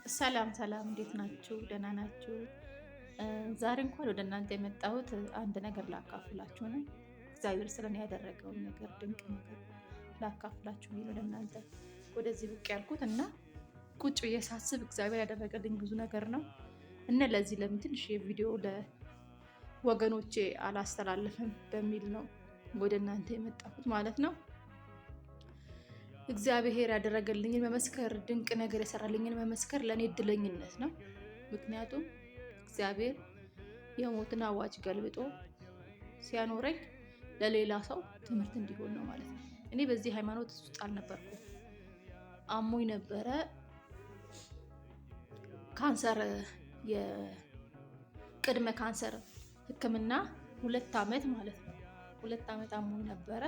ሰላም ሰላም፣ እንዴት ናችሁ? ደህና ናችሁ? ዛሬ እንኳን ወደ እናንተ የመጣሁት አንድ ነገር ላካፍላችሁ ነው። እግዚአብሔር ስለኔ ያደረገውን ነገር ድንቅ ነገር ላካፍላችሁ ነው ወደ እናንተ ወደዚህ ብቅ ያልኩት እና ቁጭ ብዬ ሳስብ እግዚአብሔር ያደረገልኝ ብዙ ነገር ነው እና ለምን ትንሽ የቪዲዮ ለወገኖቼ አላስተላልፍም በሚል ነው ወደ እናንተ የመጣሁት ማለት ነው። እግዚአብሔር ያደረገልኝን መመስከር፣ ድንቅ ነገር የሰራልኝን መመስከር ለእኔ እድለኝነት ነው። ምክንያቱም እግዚአብሔር የሞትን አዋጅ ገልብጦ ሲያኖረኝ ለሌላ ሰው ትምህርት እንዲሆን ነው ማለት ነው። እኔ በዚህ ሃይማኖት ውስጥ አልነበርኩም። አሞኝ ነበረ። ካንሰር፣ የቅድመ ካንሰር ሕክምና 2 ዓመት ማለት ነው። 2 ዓመት አሞኝ ነበረ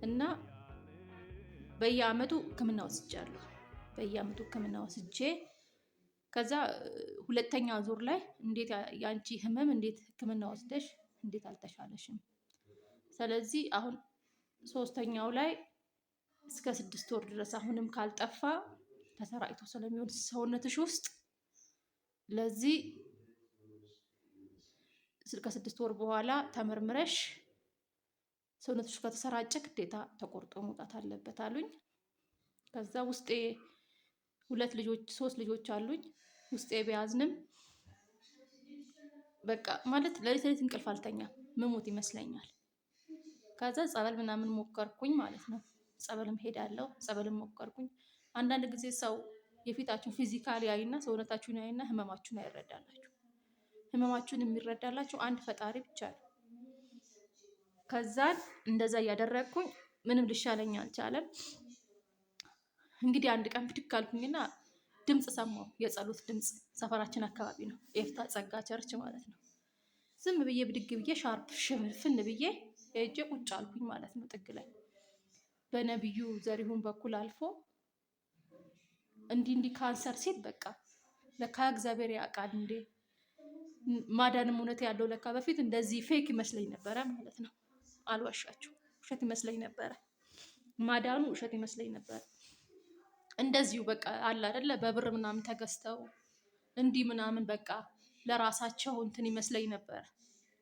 እና በየአመቱ ሕክምና ወስጃለሁ። በየአመቱ ሕክምና ወስጄ ከዛ ሁለተኛ ዙር ላይ እንዴት ያንቺ ህመም እንዴት ሕክምና ወስደሽ እንዴት አልተሻለሽም? ስለዚህ አሁን 3ኛው ላይ እስከ 6 ወር ድረስ አሁንም ካልጠፋ ተሰራጭቶ ስለሚሆን ሰውነትሽ ውስጥ ለዚህ ከ6 ወር በኋላ ተመርምረሽ ሰውነትሽ ከተሰራጨ ግዴታ ተቆርጦ መውጣት አለበት አሉኝ። ከዛ ውስጤ 3 ልጆች አሉኝ። ውስጤ ቢያዝንም በቃ ማለት ለሊት እንቅልፍ አልተኛም፣ መሞት ይመስለኛል። ከዛ ጸበል ምናምን ሞከርኩኝ ማለት ነው። ጸበልም ሄዳለሁ፣ ጸበልም ሞከርኩኝ። አንዳንድ ጊዜ ሰው የፊታችሁን ፊዚካል ያይና ሰውነታችሁን ያይና ህመማችሁን አይረዳላችሁ። ህመማችሁን የሚረዳላችሁ አንድ ፈጣሪ ብቻ ነው። ከዛን እንደዛ እያደረግኩኝ ምንም ልሻለኝ አልቻለም። እንግዲህ አንድ ቀን ብድግ አልኩኝና ድምፅ ሰማሁ። የጸሎት ድምፅ ሰፈራችን አካባቢ ነው፣ የፍታ ጸጋ ቸርች ማለት ነው። ዝም ብዬ ብድግ ብዬ ሻርፕ ሽፍን ብዬ ሄጄ ቁጭ አልኩኝ ማለት ነው ጥግ ላይ። በነቢዩ ዘሪሁን በኩል አልፎ እንዲህ ካንሰር ሲል በቃ ለካ እግዚአብሔር ያውቃል እንዴ፣ ማዳንም እውነት ያለው ለካ። በፊት እንደዚህ ፌክ ይመስለኝ ነበረ ማለት ነው። አልዋሻችሁ፣ ውሸት ይመስለኝ ነበረ። ማዳኑ ውሸት ይመስለኝ ነበር። እንደዚሁ በቃ አለ አይደለ፣ በብር ምናምን ተገዝተው እንዲህ ምናምን በቃ ለራሳቸው እንትን ይመስለኝ ነበር።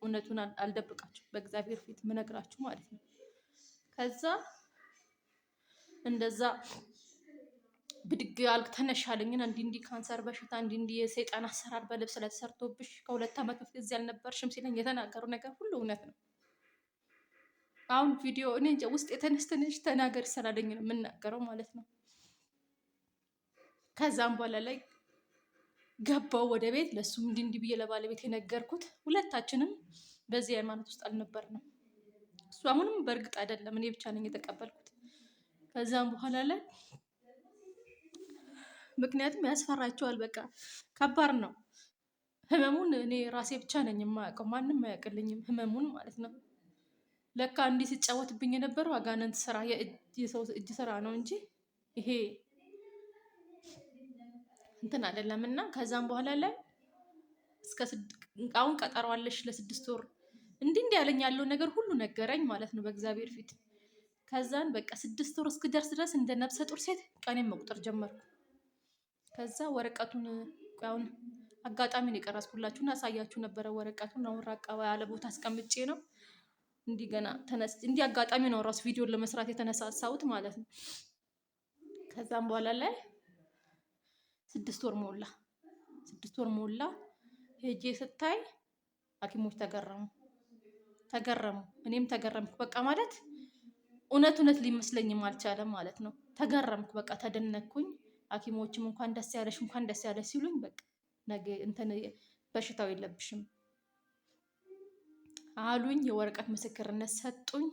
እውነቱን አልደብቃችሁ፣ በእግዚአብሔር ፊት ምነግራችሁ ማለት ነው። ከዛ እንደዛ ብድግ አልክ ተነሻለኝና እንዲህ ካንሰር በሽታ እንዲህ የሰይጣን አሰራር በልብስ ላይ ተሰርቶብሽ ከ2 ዓመት በፊት እዚህ አልነበርሽም ሲለኝ የተናገሩ ነገር ሁሉ እውነት ነው። አሁን ቪዲዮ እኔ እንጃ ውስጥ የተነስተነሽ ተናገር ስላለኝ ነው የምናገረው ማለት ነው። ከዛም በኋላ ላይ ገባው ወደ ቤት። ለሱም እንዲህ ብዬ ለባለቤት የነገርኩት። ሁለታችንም በዚህ ሃይማኖት ውስጥ አልነበርንም። እሱ አሁንም በእርግጥ አይደለም፣ እኔ ብቻ ነኝ የተቀበልኩት። ከዛም በኋላ ላይ ምክንያቱም ያስፈራቸዋል። በቃ ከባድ ነው ህመሙን። እኔ ራሴ ብቻ ነኝ የማያውቀው፣ ማንም አያውቅልኝም ህመሙን ማለት ነው። ለካ እንዲህ ሲጫወትብኝ የነበረው አጋንንት ስራ፣ የሰው እጅ ስራ ነው እንጂ ይሄ እንትን አይደለም። እና ከዛም በኋላ ላይ አሁን ቀጠሮ አለሽ ለ6 ወር እንዲህ ያለኝ ያለው ነገር ሁሉ ነገረኝ ማለት ነው በእግዚአብሔር ፊት። ከዛን በቃ 6 ወር እስክደርስ ድረስ እንደ ነፍሰ ጡር ሴት ቀኔን መቁጠር ጀመርኩ። ከዛ ወረቀቱን አሁን አጋጣሚ ነው የቀረጽኩላችሁ እና አሳያችሁ ነበረ። ወረቀቱን አሁን ራቃ ያለ ቦታ አስቀምጬ ነው እንዲህ አጋጣሚ ነው ራሱ ቪዲዮን ለመስራት የተነሳሳሁት ማለት ነው። ከዛም በኋላ ላይ 6 ወር ሞላ። 6 ወር ሞላ። ሄጄ ስታይ ሐኪሞች ተገረሙ፣ እኔም ተገረምኩ። በቃ ማለት እውነት ሊመስለኝም አልቻለም ማለት ነው። ተገረምኩ፣ በቃ ተደነቅኩኝ። ሐኪሞችም እንኳን ደስ ያለሽ ሲሉኝ በቃ ነገ እንትን በሽታው የለብሽም አሉኝ። የወረቀት ምስክርነት ሰጡኝ።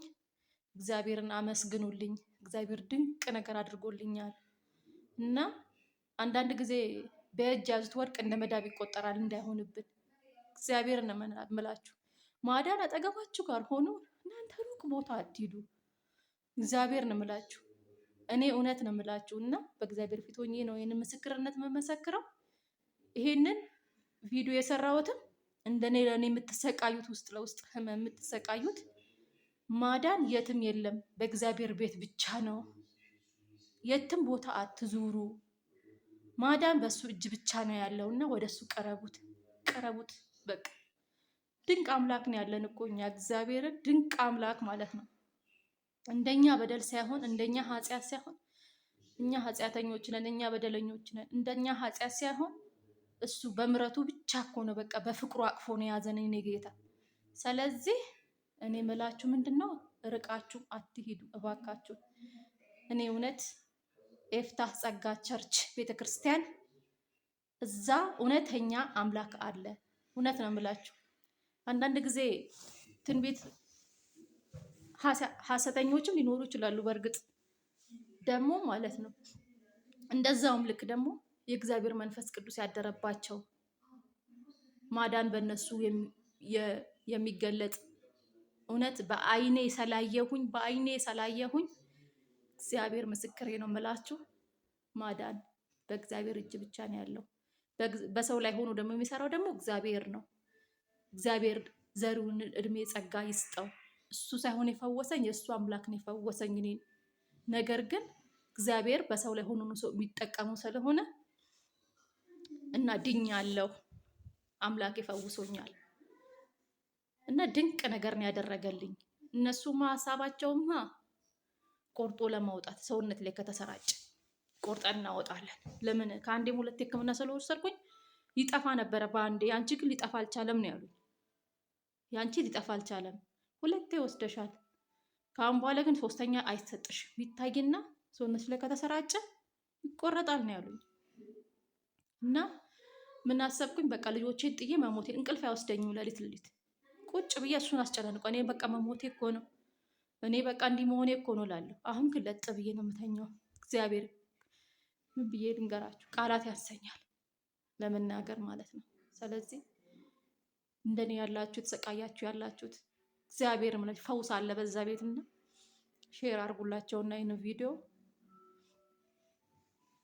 እግዚአብሔርን አመስግኑልኝ፣ እግዚአብሔር ድንቅ ነገር አድርጎልኛል። እና አንዳንድ ጊዜ በእጅ ያዙት ወርቅ እንደ መዳብ ይቆጠራል እንዳይሆንብን እግዚአብሔርን እምላችሁ። ማዳን አጠገባችሁ ጋር ሆኖ እናንተ ሩቅ ቦታ አትሂዱ። እግዚአብሔርን እምላችሁ፣ እኔ እውነት ነው የምላችሁ እና በእግዚአብሔር ፊት ሆኜ ነው ይህንን ምስክርነት የምመሰክረው። ይሄንን ቪዲዮ የሰራሁትም እንደኔ ለእኔ የምትሰቃዩት ውስጥ ለውስጥ ህመም የምትሰቃዩት ማዳን የትም የለም፣ በእግዚአብሔር ቤት ብቻ ነው። የትም ቦታ አትዙሩ። ማዳን በሱ እጅ ብቻ ነው ያለው እና ወደ እሱ ቀረቡት። በቃ ድንቅ አምላክ ነው ያለን እኮ እኛ እግዚአብሔርን ድንቅ አምላክ ማለት ነው። እንደኛ በደል ሳይሆን እንደኛ ኃጢአት ሳይሆን እኛ ኃጢአተኞች ነን፣ እኛ በደለኞች ነን። እንደኛ ኃጢአት ሳይሆን እሱ በምሕረቱ ብቻ እኮ ነው በቃ በፍቅሩ አቅፎ ነው የያዘን የኔ ጌታ። ስለዚህ እኔ ምላችሁ ምንድነው ርቃችሁ አትሂዱ እባካችሁ። እኔ እውነት ኤፍታህ ጸጋ ቸርች ቤተክርስቲያን እዛ እውነተኛ አምላክ አለ። እውነት ነው የምላችሁ። አንዳንድ ጊዜ ትንቢት ሐሰተኞችም ሊኖሩ ይችላሉ። በእርግጥ ደግሞ ማለት ነው እንደዛውም ልክ ደግሞ የእግዚአብሔር መንፈስ ቅዱስ ያደረባቸው ማዳን በእነሱ የሚገለጥ እውነት በአይኔ ሰላየሁኝ እግዚአብሔር ምስክሬ ነው የምላችሁ። ማዳን በእግዚአብሔር እጅ ብቻ ነው ያለው። በሰው ላይ ሆኖ ደግሞ የሚሰራው ደግሞ እግዚአብሔር ነው። እግዚአብሔር ዘሩን እድሜ ጸጋ ይስጠው። እሱ ሳይሆን የፈወሰኝ የእሱ አምላክ ነው የፈወሰኝ እኔን። ነገር ግን እግዚአብሔር በሰው ላይ ሆኖ ሰው የሚጠቀሙ ስለሆነ እና ድኛለሁ። አምላክ ፈውሶኛል እና ድንቅ ነገር ነው ያደረገልኝ። እነሱማ ሀሳባቸውማ ቆርጦ ለማውጣት ሰውነት ላይ ከተሰራጨ ቆርጠን እናወጣለን። ለምን ከአንዴም ሁለት ሕክምና ስለወሰድኩኝ ይጠፋ ነበረ በአንዴ። ያንቺ ግን ሊጠፋ አልቻለም ነው ያሉኝ። ያንቺ ሊጠፋ አልቻለም፣ ሁለቴ ወስደሻል። ከአሁን በኋላ ግን ሶስተኛ አይሰጥሽ። ይታይና ሰውነት ላይ ከተሰራጨ ይቆረጣል ነው ያሉኝ። እና ምን አሰብኩኝ፣ በቃ ልጆቼን ጥዬ መሞቴ እንቅልፍ አይወስደኝም። ሌሊት ቁጭ ብዬ እሱን አስጨናንቀው እኔ በቃ መሞቴ እኮ ነው፣ እኔ በቃ እንዲህ መሆኔ እኮ ነው እላለሁ። አሁን ግን ለጥ ብዬ ነው የምተኛው። እግዚአብሔር ምን ብዬ ልንገራችሁ፣ ቃላት ያንሰኛል ለመናገር ማለት ነው። ስለዚህ እንደኔ ያላችሁ የተሰቃያችሁ ያላችሁት እግዚአብሔር ማለት ፈውስ አለ በዛ ቤትና ሼር አድርጉላቸውና ይህን ቪዲዮ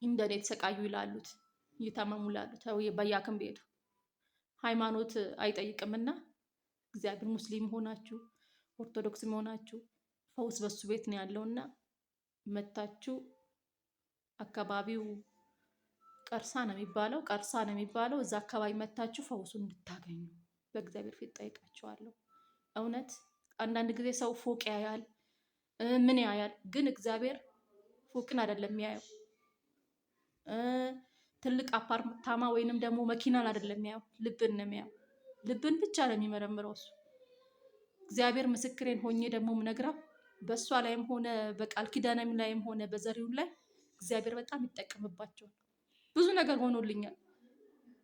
እንደኔ የተሰቃዩ ይላሉት እየታመሙ ላሉት በያክም ቤቱ ሃይማኖት አይጠይቅምና እግዚአብሔር ሙስሊም ሆናችሁ ኦርቶዶክስ ሆናችሁ ፈውስ በሱ ቤት ነው ያለውና መታችሁ አካባቢው ቀርሳ ነው የሚባለው እዛ አካባቢ መታችሁ ፈውሱን እንድታገኙ በእግዚአብሔር ፊት ጠይቃችኋለሁ። እውነት አንዳንድ ጊዜ ሰው ፎቅ ያያል ምን ያያል፣ ግን እግዚአብሔር ፎቅን አይደለም የሚያየው፣ ትልቅ አፓርታማ ወይንም ደግሞ መኪናን አይደለም የሚያየው፣ ልብን ነው የሚያየው። ልብን ብቻ ነው የሚመረምረው እሱ። እግዚአብሔር ምስክሬን ሆኜ ደግሞ ምነግራው በእሷ ላይም ሆነ በቃል ኪዳንም ላይም ሆነ በዘሪው ላይ እግዚአብሔር በጣም ይጠቀምባቸዋል። ብዙ ነገር ሆኖልኛል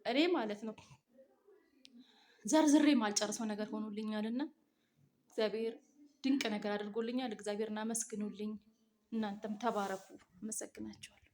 እኔ ማለት ነው፣ ዘርዝሬ ማልጨርሰው ነገር ሆኖልኛልና እግዚአብሔር ድንቅ ነገር አድርጎልኛል። እግዚአብሔርን አመስግኑልኝ። እናንተም ተባረኩ። አመሰግናችኋለሁ።